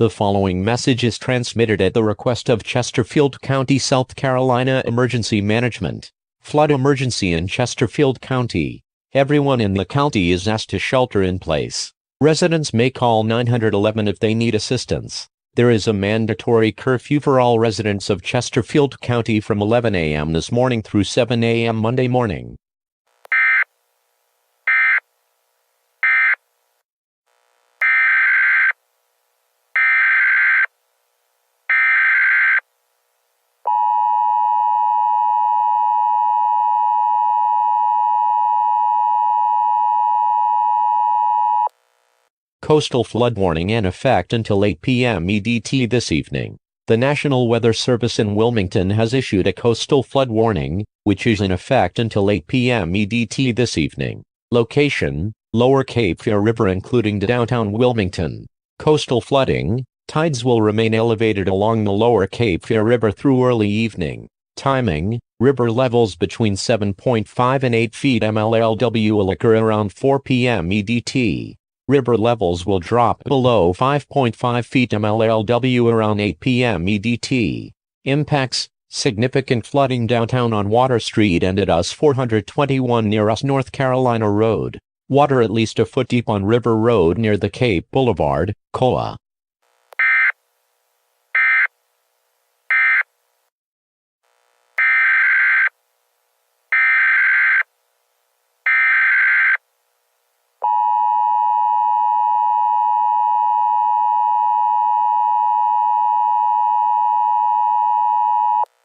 The following message is transmitted at the request of Chesterfield County, South Carolina Emergency Management. Flood emergency in Chesterfield County. Everyone in the county is asked to shelter in place. Residents may call 911 if they need assistance. There is a mandatory curfew for all residents of Chesterfield County from 11 a.m. this morning through 7 a.m. Monday morning. Coastal flood warning in effect until 8 p.m. EDT this evening. The National Weather Service in Wilmington has issued a coastal flood warning, which is in effect until 8 p.m. EDT this evening. Location: Lower Cape Fear River including downtown Wilmington. Coastal flooding: tides will remain elevated along the Lower Cape Fear River through early evening. Timing: river levels between 7.5 and 8 feet MLLW will occur around 4 p.m. EDT. River levels will drop below 5.5 feet MLLW around 8 p.m. EDT. Impacts: significant flooding downtown on Water Street and at US 421 near US North Carolina Road. Water at least a foot deep on River Road near the Cape Boulevard, COA.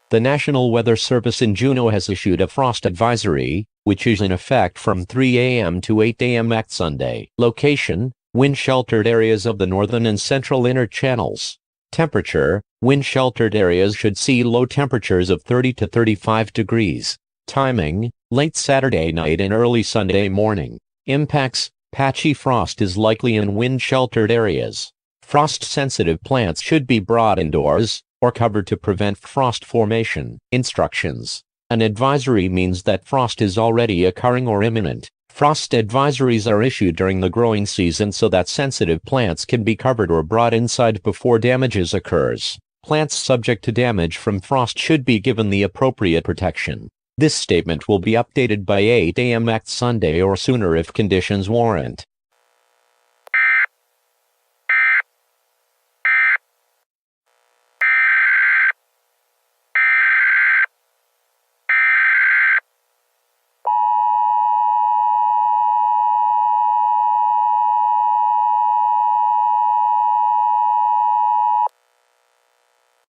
The National Weather Service in Juneau has issued a frost advisory, which is in effect from 3 a.m. to 8 a.m. at Sunday. Location: wind-sheltered areas of the northern and central inner channels. Temperature: wind-sheltered areas should see low temperatures of 30 to 35 degrees. Timing: late Saturday night and early Sunday morning. Impacts: patchy frost is likely in wind-sheltered areas. Frost-sensitive plants should be brought indoors or covered to prevent frost formation. Instructions: an advisory means that frost is already occurring or imminent. Frost advisories are issued during the growing season so that sensitive plants can be covered or brought inside before damages occurs. Plants subject to damage from frost should be given the appropriate protection. This statement will be updated by 8 a.m. at Sunday or sooner if conditions warrant.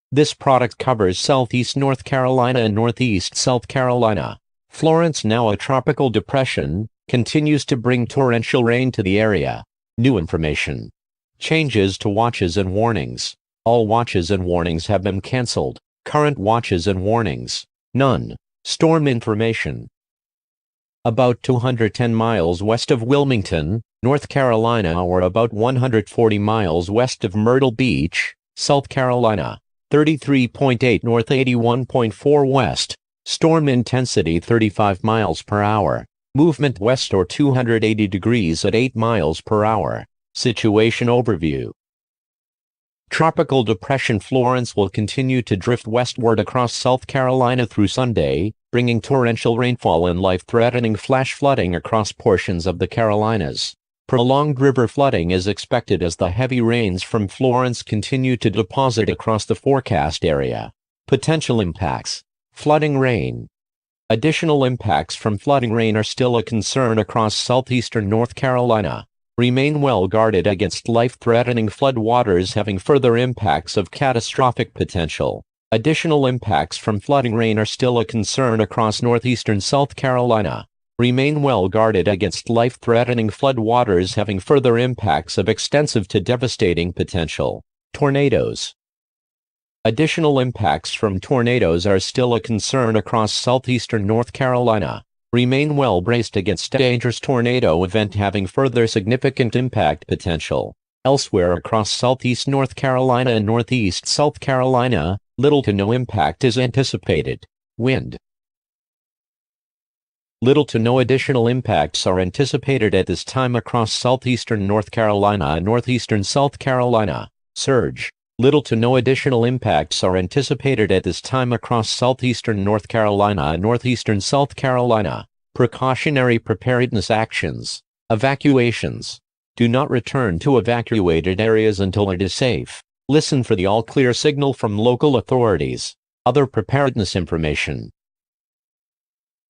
This product covers southeast North Carolina and northeast South Carolina. Florence, now a tropical depression, continues to bring torrential rain to the area. New information. Changes to watches and warnings. All watches and warnings have been canceled. Current watches and warnings: none. Storm information. About 210 miles west of Wilmington, North Carolina, or about 140 miles west of Myrtle Beach, South Carolina. 33.8 north, 81.4 west. Storm intensity 35 miles per hour. Movement west or 280 degrees at 8 miles per hour. Situation overview. Tropical Depression Florence will continue to drift westward across South Carolina through Sunday, bringing torrential rainfall and life-threatening flash flooding across portions of the Carolinas. Prolonged river flooding is expected as the heavy rains from Florence continue to deposit across the forecast area. Potential impacts: flooding rain. Additional impacts from flooding rain are still a concern across southeastern North Carolina. Remain well guarded against life-threatening floodwaters having further impacts of catastrophic potential. Additional impacts from flooding rain are still a concern across northeastern South Carolina. Remain well guarded against life-threatening floodwaters having further impacts of extensive to devastating potential. Tornadoes. Additional impacts from tornadoes are still a concern across southeastern North Carolina. Remain well braced against a dangerous tornado event having further significant impact potential. Elsewhere across southeast North Carolina and northeast South Carolina, little to no impact is anticipated. Wind. Little to no additional impacts are anticipated at this time across southeastern North Carolina and northeastern South Carolina. surge. Little to no additional impacts are anticipated at this time across southeastern North Carolina and northeastern South Carolina. Precautionary preparedness actions. Evacuations. Do not return to evacuated areas until it is safe. Listen for the all-clear signal from local authorities. Other preparedness information.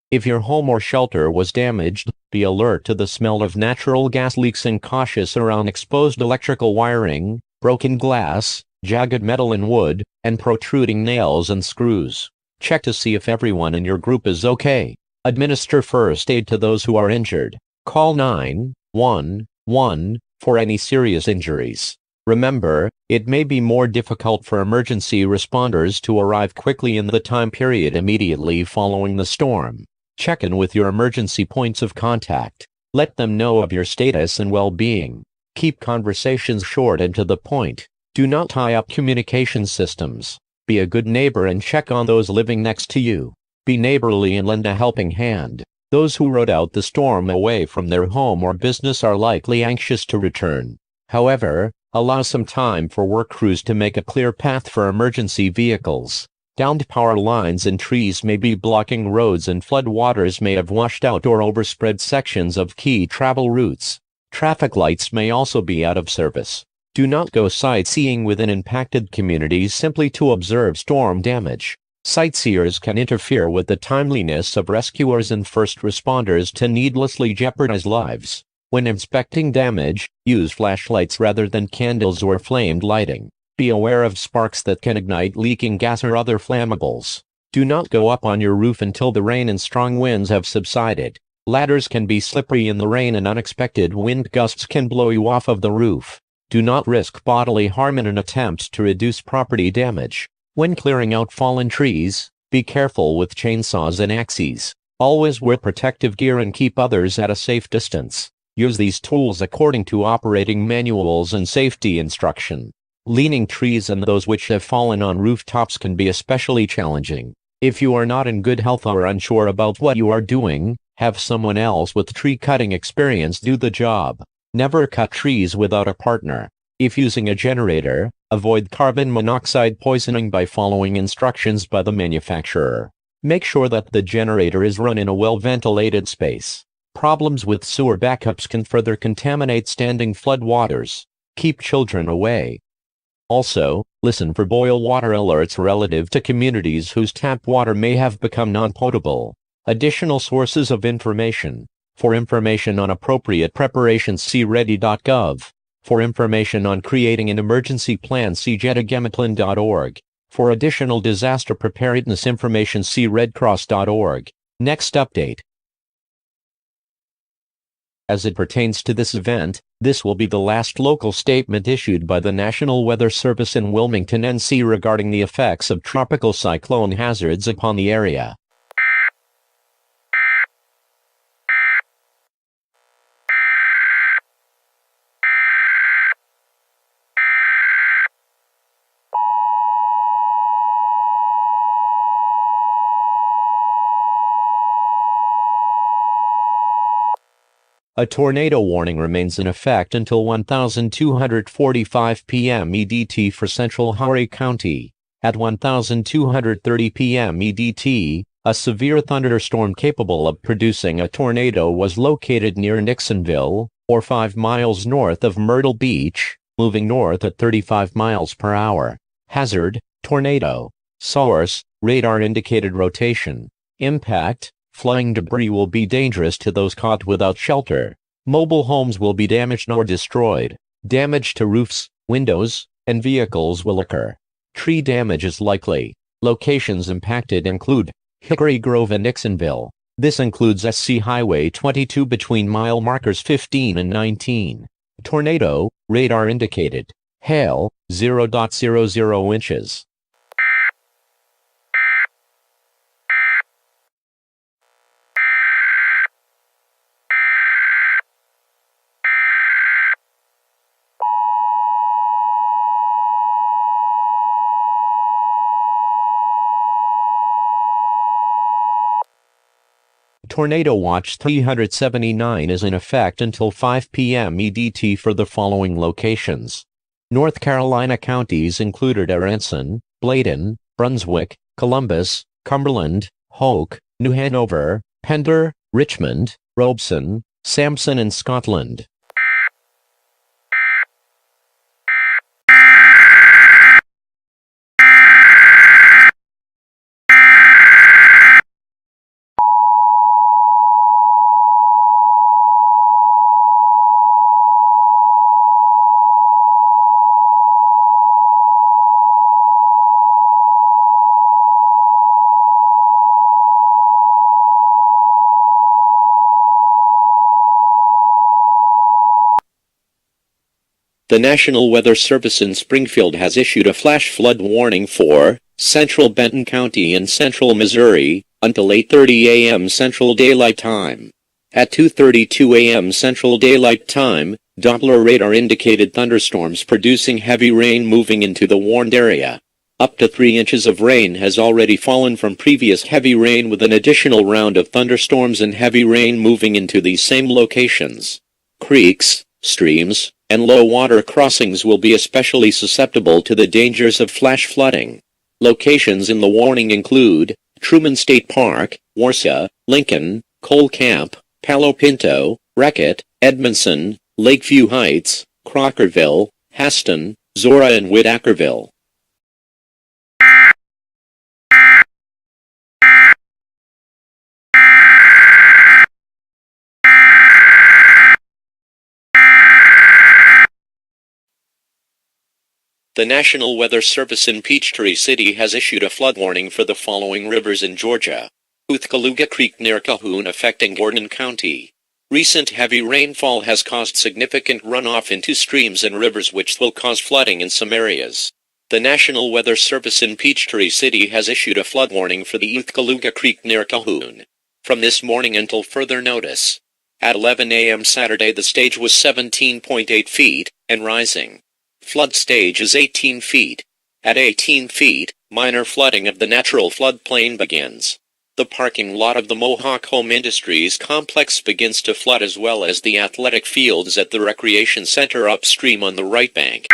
If your home or shelter was damaged, be alert to the smell of natural gas leaks and cautious around exposed electrical wiring, broken glass, jagged metal and wood, and protruding nails and screws. Check to see if everyone in your group is okay. Administer first aid to those who are injured. Call 911 for any serious injuries. Remember, it may be more difficult for emergency responders to arrive quickly in the time period immediately following the storm. Check in with your emergency points of contact. Let them know of your status and well-being. Keep conversations short and to the point. Do not tie up communication systems. Be a good neighbor and check on those living next to you. Be neighborly and lend a helping hand. Those who rode out the storm away from their home or business are likely anxious to return. However, allow some time for work crews to make a clear path for emergency vehicles. Downed power lines and trees may be blocking roads and floodwaters may have washed out or overspread sections of key travel routes. Traffic lights may also be out of service. Do not go sightseeing within impacted communities simply to observe storm damage. Sightseers can interfere with the timeliness of rescuers and first responders to needlessly jeopardize lives. When inspecting damage, use flashlights rather than candles or flamed lighting. Be aware of sparks that can ignite leaking gas or other flammables. Do not go up on your roof until the rain and strong winds have subsided. Ladders can be slippery in the rain and unexpected wind gusts can blow you off of the roof. Do not risk bodily harm in an attempt to reduce property damage. When clearing out fallen trees, be careful with chainsaws and axes. Always wear protective gear and keep others at a safe distance. Use these tools according to operating manuals and safety instruction. Leaning trees and those which have fallen on rooftops can be especially challenging. If you are not in good health or unsure about what you are doing, have someone else with tree cutting experience do the job. Never cut trees without a partner. If using a generator, avoid carbon monoxide poisoning by following instructions by the manufacturer. Make sure that the generator is run in a well-ventilated space. Problems with sewer backups can further contaminate standing floodwaters. Keep children away. Also, listen for boil water alerts relative to communities whose tap water may have become non-potable. Additional sources of information. For information on appropriate preparations, see ready.gov. For information on creating an emergency plan, see jetagamatlan.org. For additional disaster preparedness information, see redcross.org. Next update. As it pertains to this event, this will be the last local statement issued by the National Weather Service in Wilmington, NC regarding the effects of tropical cyclone hazards upon the area. A tornado warning remains in effect until 1245 p.m. EDT for central Horry County. At 1230 p.m. EDT, a severe thunderstorm capable of producing a tornado was located near Nixonville, or 5 miles north of Myrtle Beach, moving north at 35 miles per hour. Hazard, tornado. Source, radar indicated rotation. Impact, flying debris will be dangerous to those caught without shelter. Mobile homes will be damaged or destroyed. Damage to roofs, windows, and vehicles will occur. Tree damage is likely. Locations impacted include Hickory Grove and Nixonville. This includes SC Highway 22 between mile markers 15 and 19. Tornado, radar indicated. Hail, 0.00 inches. Tornado Watch 379 is in effect until 5 p.m. EDT for the following locations. North Carolina counties included Aranson, Bladen, Brunswick, Columbus, Cumberland, Hoke, New Hanover, Pender, Richmond, Robeson, Sampson and Scotland. The National Weather Service in Springfield has issued a flash flood warning for central Benton County and central Missouri until 8:30 a.m. Central Daylight Time. At 2:32 a.m. Central Daylight Time, Doppler radar indicated thunderstorms producing heavy rain moving into the warned area. Up to 3 inches of rain has already fallen from previous heavy rain, with an additional round of thunderstorms and heavy rain moving into these same locations. Creeks, streams, and low water crossings will be especially susceptible to the dangers of flash flooding. Locations in the warning include Truman State Park, Warsaw, Lincoln, Cole Camp, Palo Pinto, Reckitt, Edmondson, Lakeview Heights, Crockerville, Haston, Zora and Whitacreville. The National Weather Service in Peachtree City has issued a flood warning for the following rivers in Georgia. Uthkaluga Creek near Calhoun affecting Gordon County. Recent heavy rainfall has caused significant runoff into streams and rivers, which will cause flooding in some areas. The National Weather Service in Peachtree City has issued a flood warning for the Uthkaluga Creek near Calhoun from this morning until further notice. At 11 a.m. Saturday, the stage was 17.8 feet and rising. Flood stage is 18 feet. At 18 feet, minor flooding of the natural floodplain begins. The parking lot of the Mohawk Home Industries complex begins to flood, as well as the athletic fields at the recreation center upstream on the right bank.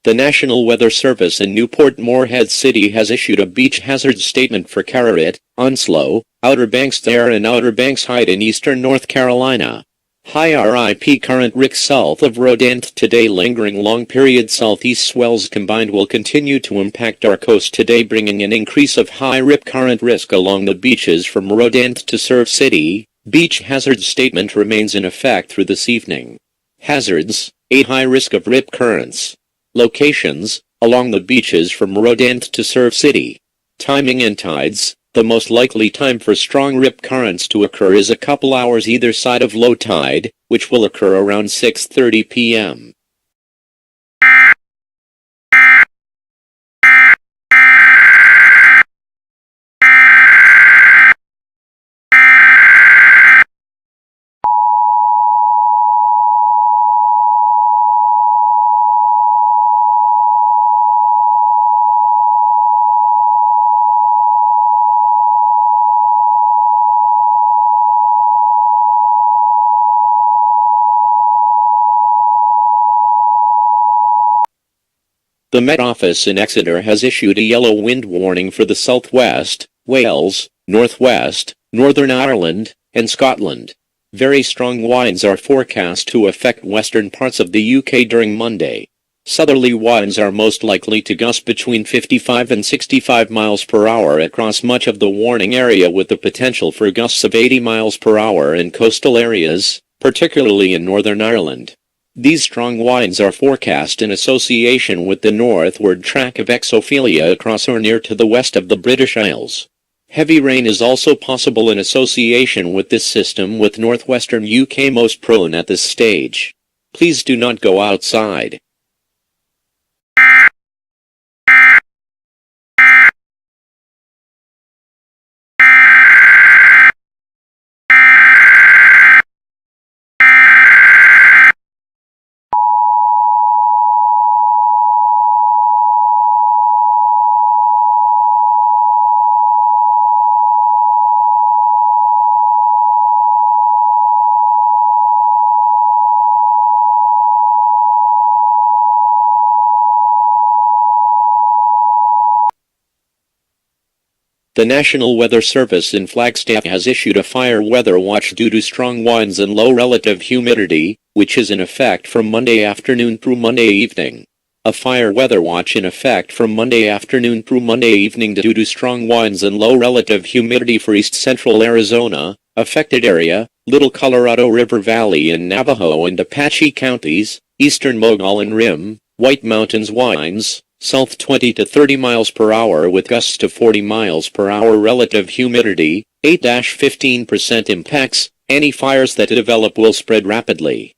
The National Weather Service in Newport Moorhead City has issued a beach hazard statement for Carteret, Onslow, Outer Banks Thayer and Outer Banks Height in eastern North Carolina. High RIP current risk south of Rodent today. Lingering long-period southeast swells combined will continue to impact our coast today, bringing an increase of high rip current risk along the beaches from Rodent to Surf City. Beach hazard statement remains in effect through this evening. Hazards: 8 high risk of rip currents. Locations: along the beaches from Rodent to Surf City. Timing and tides: the most likely time for strong rip currents to occur is a couple hours either side of low tide, which will occur around 6:30 p.m. The Met Office in Exeter has issued a yellow wind warning for the southwest, Wales, northwest, Northern Ireland, and Scotland. Very strong winds are forecast to affect western parts of the UK during Monday. Southerly winds are most likely to gust between 55 and 65 miles per hour across much of the warning area, with the potential for gusts of 80 miles per hour in coastal areas, particularly in Northern Ireland. These strong winds are forecast in association with the northward track of exophilia across or near to the west of the British Isles. Heavy rain is also possible in association with this system, with northwestern UK most prone at this stage. Please do not go outside. The National Weather Service in Flagstaff has issued a fire weather watch due to strong winds and low relative humidity, which is in effect from Monday afternoon through Monday evening. A fire weather watch in effect from Monday afternoon through Monday evening due to strong winds and low relative humidity for east central Arizona, affected area, Little Colorado River Valley and Navajo and Apache counties, eastern Mogollon Rim, White Mountains winds, south 20 to 30 miles per hour with gusts to 40 miles per hour relative humidity, 8-15% impacts. Any fires that develop will spread rapidly.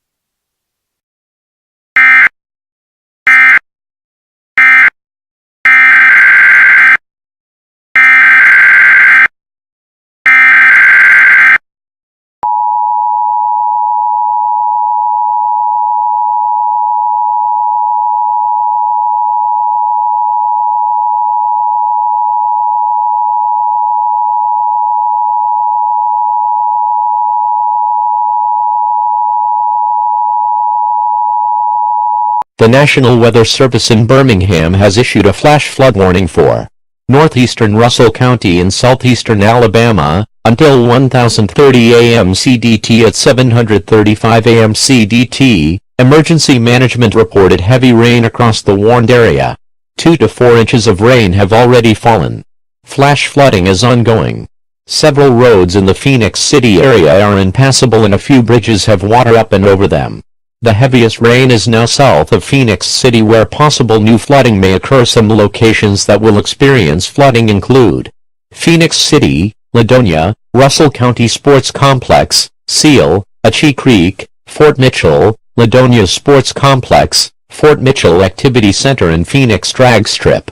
The National Weather Service in Birmingham has issued a flash flood warning for northeastern Russell County in southeastern Alabama until 1030 a.m. CDT at 735 a.m. CDT. Emergency management reported heavy rain across the warned area. 2 to 4 inches of rain have already fallen. Flash flooding is ongoing. Several roads in the Phoenix City area are impassable and a few bridges have water up and over them. The heaviest rain is now south of Phoenix City where possible new flooding may occur. Some locations that will experience flooding include Phoenix City, Ladonia, Russell County Sports Complex, Seal, Achi Creek, Fort Mitchell, Ladonia Sports Complex, Fort Mitchell Activity Center and Phoenix Drag Strip.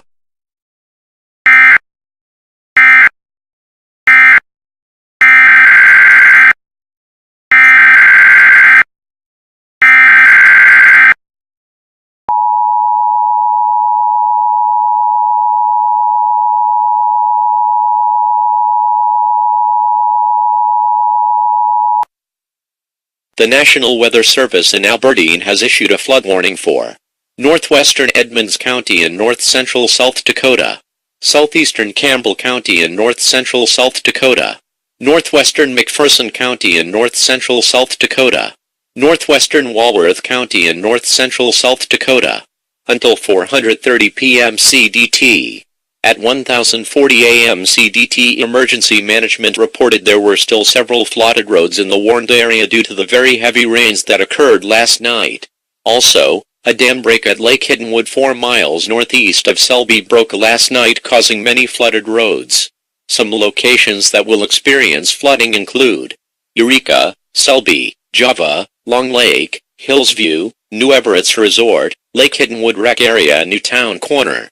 The National Weather Service in Aberdeen has issued a flood warning for northwestern Edmonds County and north-central South Dakota, southeastern Campbell County and north-central South Dakota, northwestern McPherson County and north-central South Dakota, northwestern Walworth County and north-central South Dakota, until 4:30 p.m. CDT. At 1040 a.m. CDT, emergency management reported there were still several flooded roads in the warned area due to the very heavy rains that occurred last night. Also, a dam break at Lake Hiddenwood 4 miles northeast of Selby broke last night, causing many flooded roads. Some locations that will experience flooding include Eureka, Selby, Java, Long Lake, Hillsview, New Everett's Resort, Lake Hiddenwood Rec Area and Newtown Corner.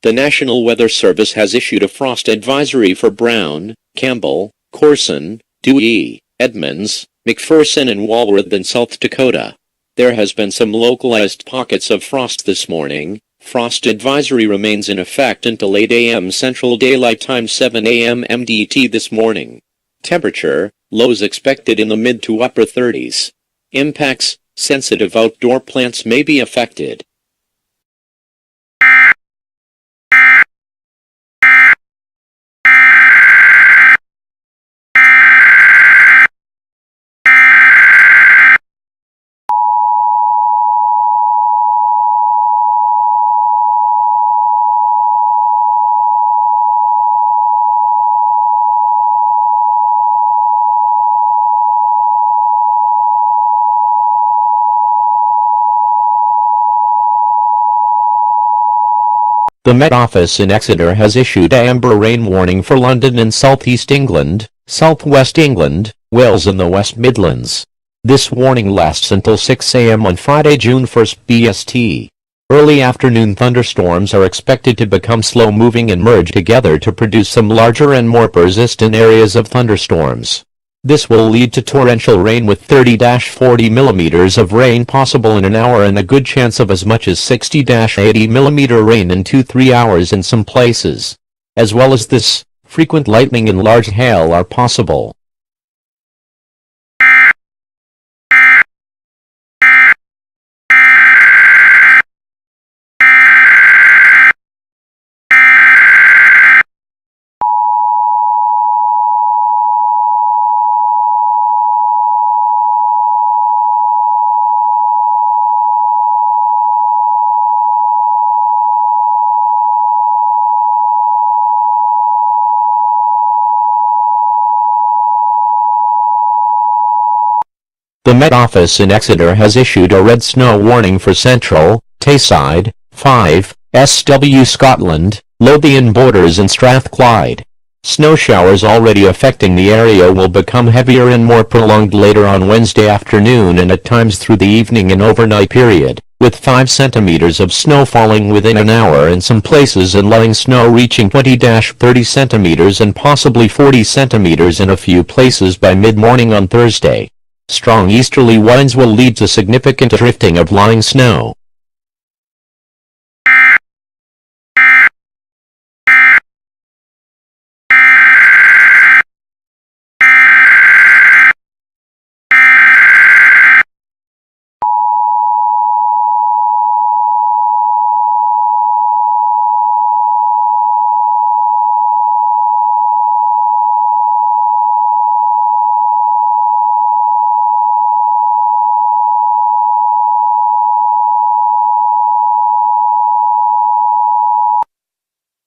The National Weather Service has issued a frost advisory for Brown, Campbell, Corson, Dewey, Edmonds, McPherson and Walworth in South Dakota. There has been some localized pockets of frost this morning. Frost advisory remains in effect until 8 a.m. Central Daylight Time 7 a.m. MDT this morning. Temperature, lows expected in the mid to upper 30s. Impacts, sensitive outdoor plants may be affected. The Met Office in Exeter has issued amber rain warning for London and South East England, South West England, Wales and the West Midlands. This warning lasts until 6 a.m. on Friday, June 1st BST. Early afternoon thunderstorms are expected to become slow-moving and merge together to produce some larger and more persistent areas of thunderstorms. This will lead to torrential rain with 30-40 millimeters of rain possible in an hour and a good chance of as much as 60-80 millimeter rain in 2-3 hours in some places. As well as this, frequent lightning and large hail are possible. The Met Office in Exeter has issued a red snow warning for Central, Tayside, 5, SW Scotland, Lothian Borders and Strathclyde. Snow showers already affecting the area will become heavier and more prolonged later on Wednesday afternoon and at times through the evening and overnight period, with 5 centimeters of snow falling within an hour in some places and letting snow reaching 20-30 centimeters and possibly 40 centimeters in a few places by mid-morning on Thursday. Strong easterly winds will lead to significant drifting of lying snow.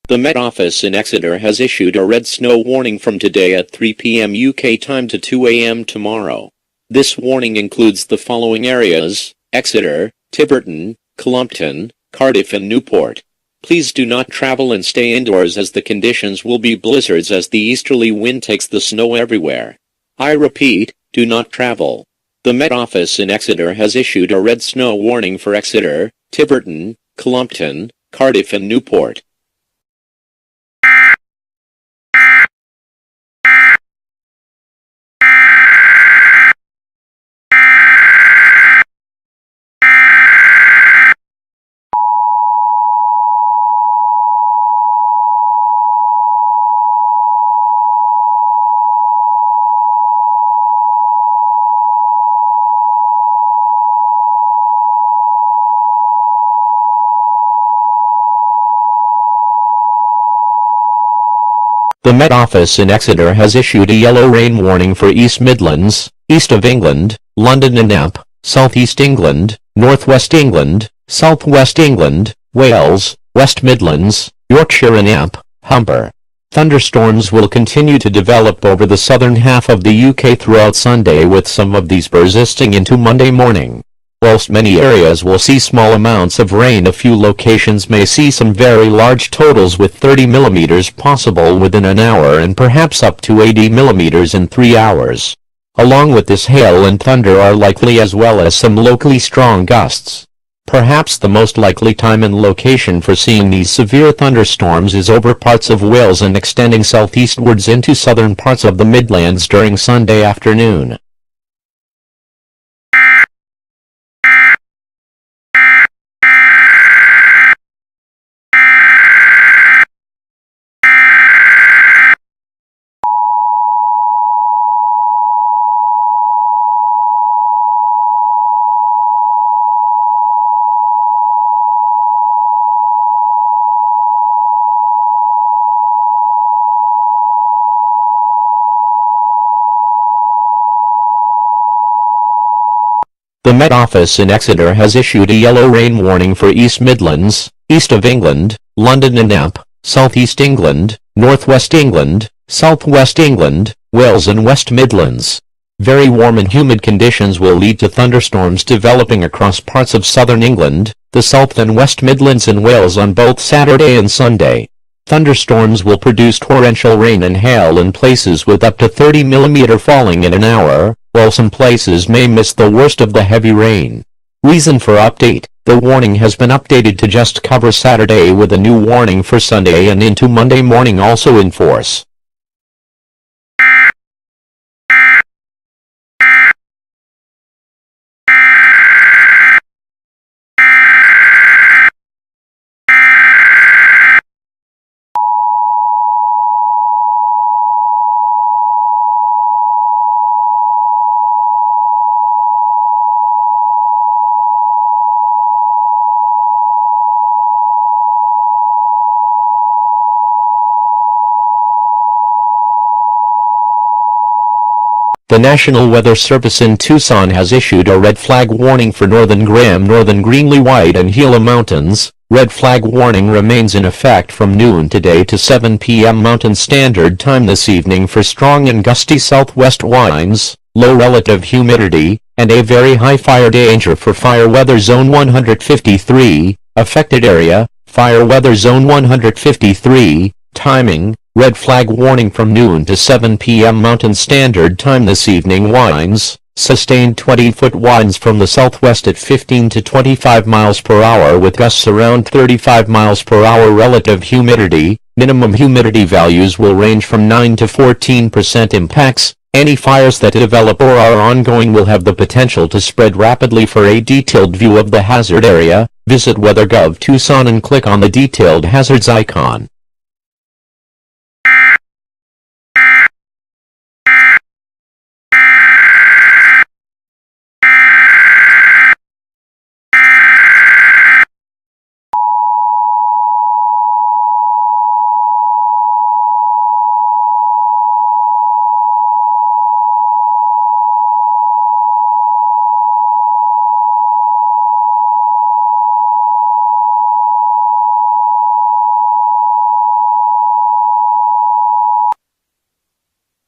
The Met Office in Exeter has issued a red snow warning from today at 3 p.m. UK time to 2 a.m. tomorrow. This warning includes the following areas: Exeter, Tiverton, Cullompton, Cardiff and Newport. Please do not travel and stay indoors as the conditions will be blizzards as the easterly wind takes the snow everywhere. I repeat, do not travel. The Met Office in Exeter has issued a red snow warning for Exeter, Tiverton, Cullompton, Cardiff and Newport. The Met Office in Exeter has issued a yellow rain warning for East Midlands, East of England, London and Knapp, South East England, North West England, South West England, Wales, West Midlands, Yorkshire and Knapp, Humber. Thunderstorms will continue to develop over the southern half of the UK throughout Sunday, with some of these persisting into Monday morning. Whilst many areas will see small amounts of rain, a few locations may see some very large totals with 30 millimeters possible within an hour and perhaps up to 80 millimeters in 3 hours. Along with this, hail and thunder are likely, as well as some locally strong gusts. Perhaps the most likely time and location for seeing these severe thunderstorms is over parts of Wales and extending southeastwards into southern parts of the Midlands during Sunday afternoon. The Met Office in Exeter has issued a yellow rain warning for East Midlands, East of England, London and Knapp, South East England, North West England, South West England, Wales and West Midlands. Very warm and humid conditions will lead to thunderstorms developing across parts of southern England, the South and West Midlands and Wales on both Saturday and Sunday. Thunderstorms will produce torrential rain and hail in places with up to 30 mm falling in an hour, while some places may miss the worst of the heavy rain. Reason for update: the warning has been updated to just cover Saturday with a new warning for Sunday and into Monday morning also in force. The National Weather Service in Tucson has issued a red flag warning for northern Graham, northern Greenlee White and Gila Mountains. Red flag warning remains in effect from noon today to 7 p.m. Mountain Standard Time this evening for strong and gusty southwest winds, low relative humidity, and a very high fire danger for Fire Weather Zone 153, affected area, Fire Weather Zone 153, timing, red flag warning from noon to 7 p.m. Mountain Standard Time this evening. Winds, sustained 20-foot winds from the southwest at 15 to 25 miles per hour with gusts around 35 miles per hour. Relative humidity, minimum humidity values will range from 9 to 14%. Impacts: any fires that develop or are ongoing will have the potential to spread rapidly. For a detailed view of the hazard area, visit WeatherGov Tucson and click on the detailed hazards icon.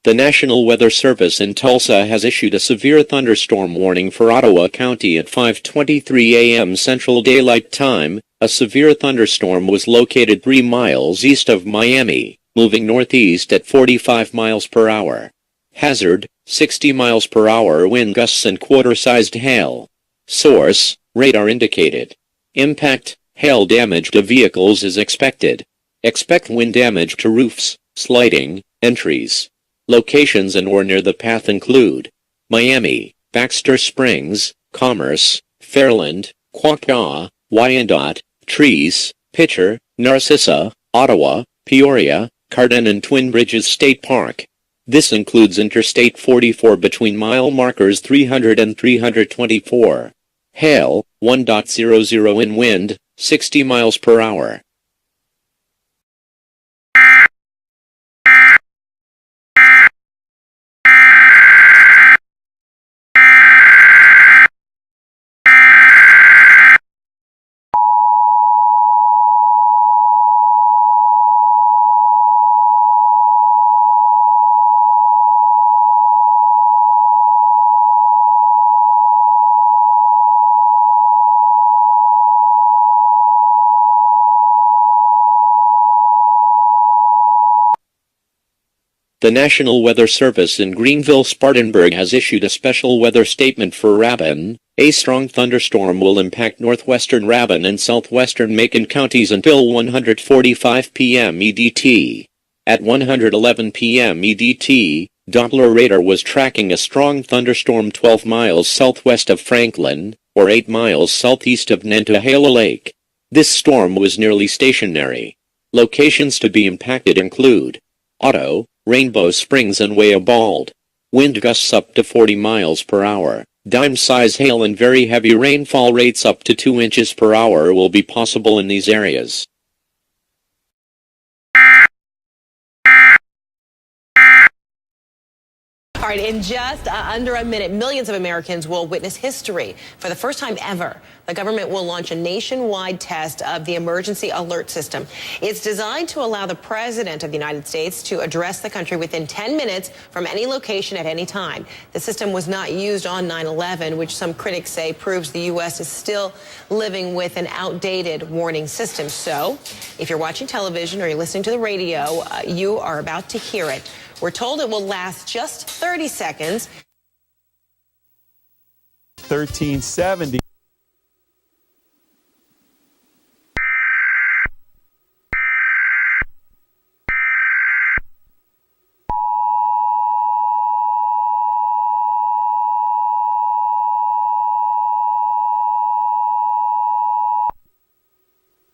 The National Weather Service in Tulsa has issued a severe thunderstorm warning for Ottawa County at 5:23 a.m. Central Daylight Time. A severe thunderstorm was located 3 miles east of Miami, moving northeast at 45 miles per hour. Hazard: 60 miles per hour wind gusts and quarter-sized hail. Source: radar indicated. Impact: hail damage to vehicles is expected. Expect wind damage to roofs, sliding, entries. Locations in or near the path include Miami, Baxter Springs, Commerce, Fairland, Quapaw, Wyandotte, Trees, Pitcher, Narcissa, Ottawa, Peoria, Carden and Twin Bridges State Park. This includes Interstate 44 between mile markers 300 and 324. Hail, 1.00 in wind, 60 miles per hour. The National Weather Service in Greenville-Spartanburg has issued a special weather statement for Rabun. A strong thunderstorm will impact northwestern Rabun and southwestern Macon counties until 1:45 p.m. EDT. At 1:11 p.m. EDT, Doppler radar was tracking a strong thunderstorm 12 miles southwest of Franklin, or 8 miles southeast of Nantahala Lake. This storm was nearly stationary. Locations to be impacted include Otto, Rainbow Springs and Wayabald. Wind gusts up to 40 miles per hour. Dime-size hail and very heavy rainfall rates up to 2 inches per hour will be possible in these areas. All right, in just under a minute, millions of Americans will witness history for the first time ever the government will launch a nationwide test of the emergency alert system. It's designed to allow the President of the United States to address the country within 10 minutes from any location at any time. The system was not used on 9/11, which some critics say proves the U.S. is still living with an outdated warning system. So if you're watching television or you're listening to the radio, you are about to hear it. We're told it will last just 30 seconds. 1370.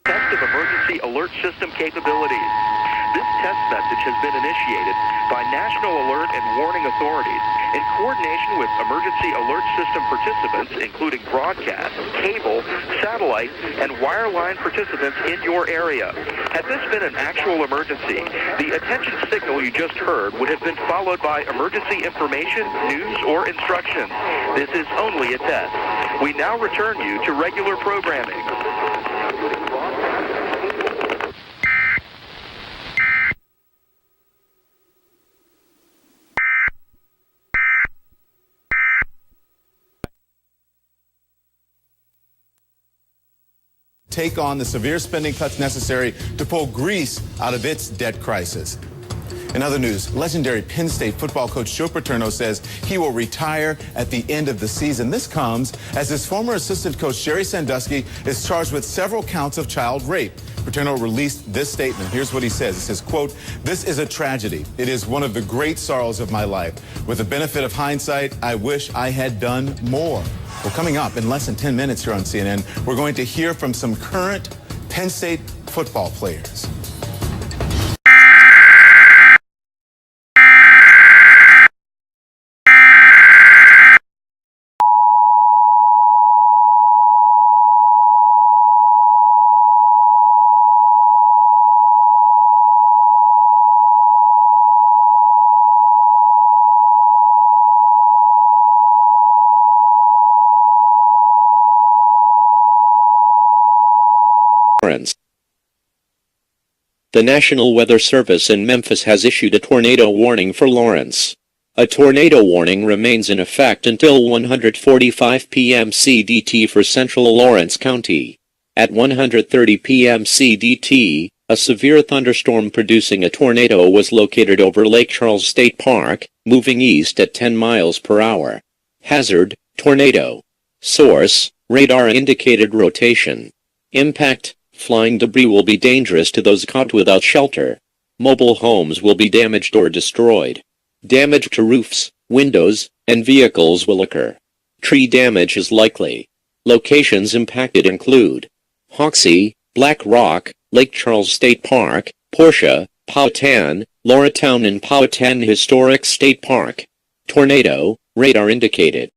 Test of emergency alert system capabilities. This test message has been initiated by National Alert and Warning Authorities in coordination with emergency alert system participants, including broadcast, cable, satellite, and wireline participants in your area. Had this been an actual emergency, the attention signal you just heard would have been followed by emergency information, news, or instructions. This is only a test. We now return you to regular programming. Take on the severe spending cuts necessary to pull Greece out of its debt crisis. In other news, legendary Penn State football coach Joe Paterno says he will retire at the end of the season. This comes as his former assistant coach Jerry Sandusky is charged with several counts of child rape. Paterno released this statement. Here's what he says. He says, quote, "This is a tragedy. It is one of the great sorrows of my life. With the benefit of hindsight, I wish I had done more." Well, coming up in less than 10 minutes here on CNN, we're going to hear from some current Penn State football players. The National Weather Service in Memphis has issued a tornado warning for Lawrence. A tornado warning remains in effect until 1:45 p.m. CDT for central Lawrence County. At 1:30 p.m. CDT, a severe thunderstorm producing a tornado was located over Lake Charles State Park, moving east at 10 miles per hour. Hazard, tornado. Source, radar indicated rotation. Impact, flying debris will be dangerous to those caught without shelter. Mobile homes will be damaged or destroyed. Damage to roofs, windows, and vehicles will occur. Tree damage is likely. Locations impacted include Hoxie, Black Rock, Lake Charles State Park, Portia, Powhatan, Lauratown and Powhatan Historic State Park. Tornado, radar indicated.